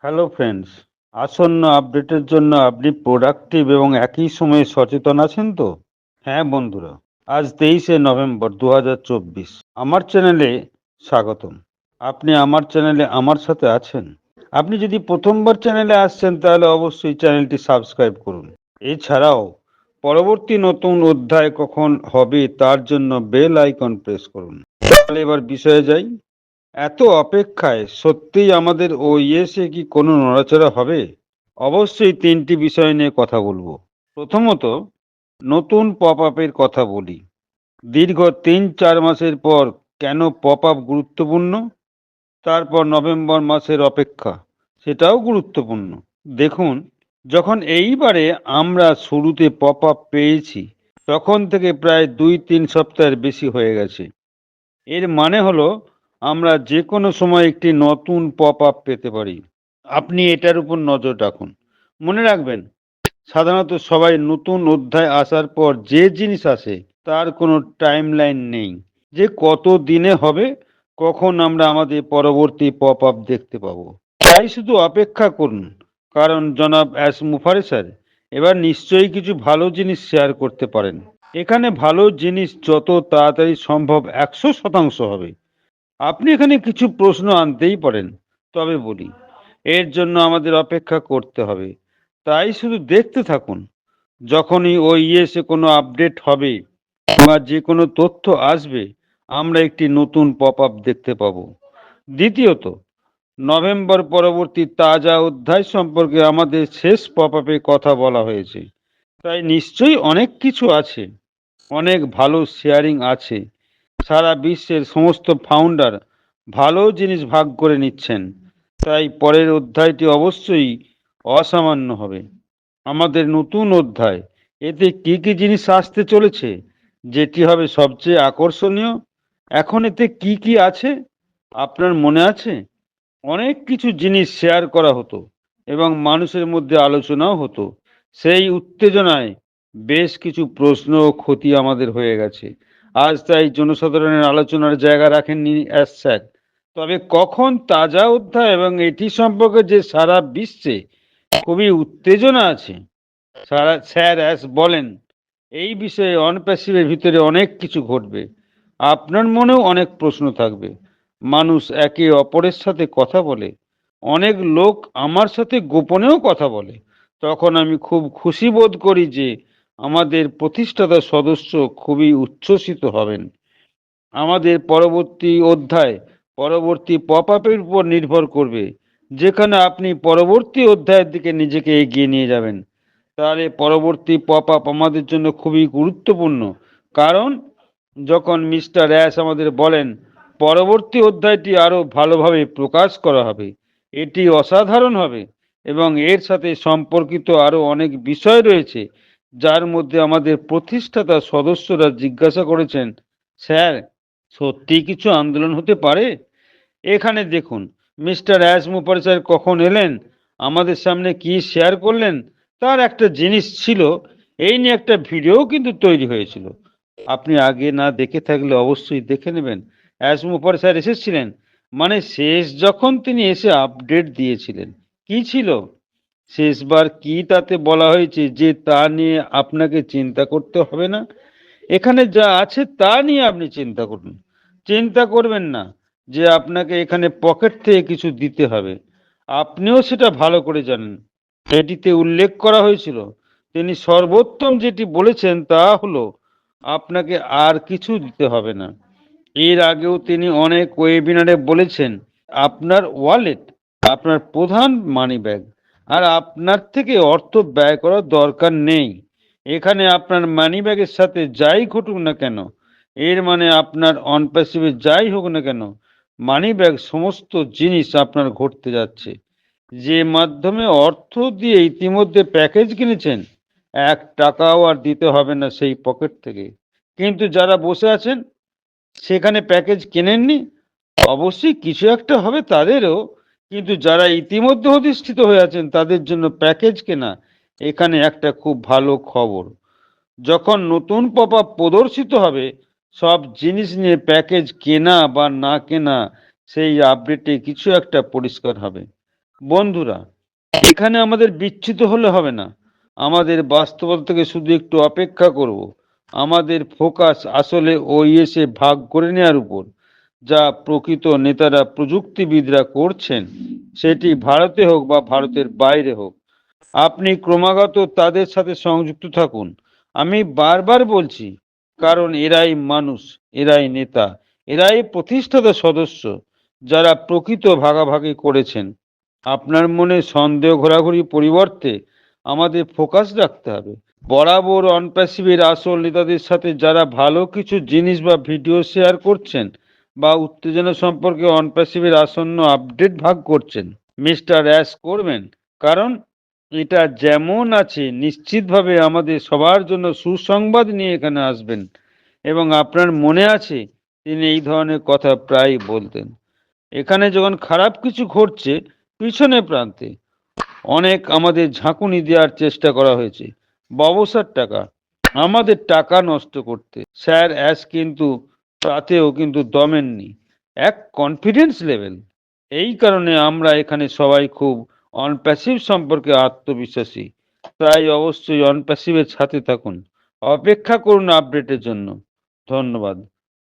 Hello friends, আসন্ন আপডেটের জন্য আপনি প্রোডাক্টিভ এবং একই সময়ে সচেতন আছেন তো? হ্যাঁ বন্ধুরা, আজ 23শে নভেম্বর 2024। আমার চ্যানেলে স্বাগতম। আপনি আমার চ্যানেলে আমার সাথে আছেন? আপনি যদি প্রথমবার চ্যানেলে আসছেন তাহলে অবশ্যই চ্যানেলটি সাবস্ক্রাইব করুন। এছাড়াও পরবর্তী নতুন অধ্যায় কখন হবে তার জন্য বেল আইকন প্রেস করুন। তাহলে এবার বিষয়ে যাই। এত অপেক্ষায় সত্যিই আমাদের ওইএসে কি কোনো নড়াচড়া হবে? অবশ্যই তিনটি বিষয় নিয়ে কথা বলবো। প্রথমত, নতুন পপ আপের কথা বলি। দীর্ঘ 3-4 মাসের পর কেন পপ আপ গুরুত্বপূর্ণ? তারপর নভেম্বর মাসের অপেক্ষা, সেটাও গুরুত্বপূর্ণ। দেখুন, যখন এইবারে আমরা শুরুতে পপ আপ পেয়েছি তখন থেকে প্রায় 2-3 সপ্তাহের বেশি হয়ে গেছে। এর মানে হলো আমরা যে কোনো সময় একটি নতুন পপ আপ পেতে পারি। আপনি এটার উপর নজর রাখুন। মনে রাখবেন, সাধারণত সবাই নতুন অধ্যায় আসার পর যে জিনিস আসে তার কোনো টাইম লাইন নেই, যে কত দিনে হবে, কখন আমরা আমাদের পরবর্তী পপ আপ দেখতে পাবো। তাই শুধু অপেক্ষা করুন, কারণ জনাব এস মুফারে স্যার এবার নিশ্চয়ই কিছু ভালো জিনিস শেয়ার করতে পারেন। এখানে ভালো জিনিস যত তাড়াতাড়ি সম্ভব 100% হবে। আপনি এখানে কিছু প্রশ্ন আনতেই পারেন, তবে বলি, এর জন্য আমাদের অপেক্ষা করতে হবে। তাই শুধু দেখতে থাকুন। যখনই ওইএসে কোনো আপডেট হবে বা যে কোনো তথ্য আসবে, আমরা একটি নতুন পপ আপ দেখতে পাবো। দ্বিতীয়ত, নভেম্বর পরবর্তী তাজা অধ্যায় সম্পর্কে আমাদের শেষ পপ আপে কথা বলা হয়েছে। তাই নিশ্চয়ই অনেক কিছু আছে, অনেক ভালো শেয়ারিং আছে। সারা বিশ্বের সমস্ত ফাউন্ডার ভালো জিনিস ভাগ করে নিচ্ছেন। তাই পরের অধ্যায়টি অবশ্যই অসামান্য হবে। আমাদের নতুন অধ্যায়, এতে কি কি জিনিস আসতে চলেছে, যেটি হবে সবচেয়ে আকর্ষণীয়? এখন এতে কি কি আছে আপনার মনে আছে? অনেক কিছু জিনিস শেয়ার করা হতো এবং মানুষের মধ্যে আলোচনাও হতো। সেই উত্তেজনায় বেশ কিছু প্রশ্ন ও ক্ষতি আমাদের হয়ে গেছে। আজ তাই জনসাধারণের আলোচনার জায়গা রাখেননি অ্যাজ স্যার। তবে কখন তাজা অধ্যায় এবং এটি সম্পর্কে যে সারা বিশ্বে খুবই উত্তেজনা আছে, সারা স্যার অ্যাস বলেন, এই বিষয়ে অনপ্যাসিভের ভিতরে অনেক কিছু ঘটবে। আপনার মনেও অনেক প্রশ্ন থাকবে। মানুষ একে অপরের সাথে কথা বলে, অনেক লোক আমার সাথে গোপনেও কথা বলে। তখন আমি খুব খুশি বোধ করি যে আমাদের প্রতিষ্ঠাতা সদস্য খুবই উচ্ছ্বসিত হবেন। আমাদের পরবর্তী অধ্যায় পরবর্তী পপ আপের উপর নির্ভর করবে, যেখানে আপনি পরবর্তী অধ্যায়ের দিকে নিজেকে এগিয়ে নিয়ে যাবেন। তাহলে পরবর্তী পপ আপ আমাদের জন্য খুবই গুরুত্বপূর্ণ, কারণ যখন মিস্টার অ্যাশ আমাদের বলেন পরবর্তী অধ্যায়টি আরও ভালোভাবে প্রকাশ করা হবে, এটি অসাধারণ হবে এবং এর সাথে সম্পর্কিত আরও অনেক বিষয় রয়েছে, যার মধ্যে আমাদের প্রতিষ্ঠাতা সদস্যরা জিজ্ঞাসা করেছেন, স্যার সত্যি কিছু আন্দোলন হতে পারে? এখানে দেখুন, মিস্টার অ্যাশ মুপারচার কখন এলেন, আমাদের সামনে কি শেয়ার করলেন, তার একটা জিনিস ছিল। এই নিয়ে একটা ভিডিও কিন্তু তৈরি হয়েছিল। আপনি আগে না দেখে থাকলে অবশ্যই দেখে নেবেন। অ্যাশ মুপারচার এসেছিলেন, মানে শেষ যখন তিনি এসে আপডেট দিয়েছিলেন। কি ছিল শেষবার, কি তাতে বলা হয়েছে যে তা নিয়ে আপনাকে চিন্তা করতে হবে না? এখানে যা আছে তা নিয়ে আপনি চিন্তা করুন। চিন্তা করবেন না যে আপনাকে এখানে পকেট থেকে কিছু দিতে হবে। আপনিও সেটা ভালো করে জানেন। এটিতে উল্লেখ করা হয়েছিল, তিনি সর্বোত্তম যেটি বলেছেন তা হলো আপনাকে আর কিছু দিতে হবে না। এর আগেও তিনি অনেক ওয়েবিনারে বলেছেন, আপনার ওয়ালেট আপনার প্রধান মানিব্যাগ, আর আপনার থেকে অর্থ ব্যয় করার দরকার নেই। এখানে আপনার মানিব্যাগের সাথে যাই ঘটুক না কেন, এর মানে আপনার অনপ্যাসিভে যাই হোক না কেন, মানিব্যাগ সমস্ত জিনিস আপনার ঘটতে যাচ্ছে। যে মাধ্যমে অর্থ দিয়ে ইতিমধ্যে প্যাকেজ কিনেছেন, 1 টাকাও আর দিতে হবে না সেই পকেট থেকে। কিন্তু যারা বসে আছেন সেখানে প্যাকেজ কেনেননি, অবশ্যই কিছু একটা হবে তাদেরও, কিন্তু যারা ইতিমধ্যে অধিষ্ঠিত হয়ে আছেন তাদের জন্য প্যাকেজ কেনা এখানে একটা খুব ভালো খবর। যখন নতুন পপ আপ প্রদর্শিত হবে, সব জিনিস নিয়ে প্যাকেজ কেনা বা না কেনা সেই আপডেটে কিছু একটা পরিষ্কার হবে। বন্ধুরা, এখানে আমাদের বিচ্যুত হলে হবে না। আমাদের বাস্তবতা থেকে শুধু একটু অপেক্ষা করব। আমাদের ফোকাস আসলে ওইএসএ ভাগ করে নেওয়ার উপর। যা প্রকৃত নেতারা প্রযুক্তিবিদরা করছেন, সেটি ভারতে হোক বা ভারতের বাইরে হোক, আপনি ক্রমাগত তাদের সাথে সংযুক্ত থাকুন। আমি বারবার বলছি, কারণ এরাই মানুষ, এরাই নেতা, এরাই প্রতিষ্ঠাতা সদস্য, যারা প্রকৃত ভাগাভাগি করেছেন। আপনার মনে সন্দেহ ঘোরাঘুরি পরিবর্তে আমাদের ফোকাস রাখতে হবে। বরাবর অনপ্যাসিভের আসল নেতাদের সাথে যারা ভালো কিছু জিনিস বা ভিডিও শেয়ার করছেন বা উত্তেজনা সম্পর্কে অনপ্যাসিভের আসন্ন আপডেট ভাগ করছেন, মিস্টার অ্যাশ করবেন। কারণ এটা যেমন আছে, নিশ্চিতভাবে আমাদের সবার জন্য সুসংবাদ নিয়ে এখানে আসবেন। এবং আপনার মনে আছে, তিনি এই ধরনের কথা প্রায় বলতেন। এখানে যখন খারাপ কিছু ঘটছে পিছনে প্রান্তে, অনেক আমাদের ঝাঁকুনি দেওয়ার চেষ্টা করা হয়েছে ব্যবসার টাকা, আমাদের টাকা নষ্ট করতে। স্যার অ্যাশ কিন্তু তাতেও কিন্তু দমেননি। এক কনফিডেন্স লেভেল। এই কারণে আমরা এখানে সবাই খুব অনপ্যাসিভ সম্পর্কে আত্মবিশ্বাসী। তাই অবশ্যই অনপ্যাসিভের সাথে থাকুন। অপেক্ষা করুন আপডেটের জন্য। ধন্যবাদ।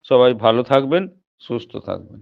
সবাই ভালো থাকবেন, সুস্থ থাকবেন।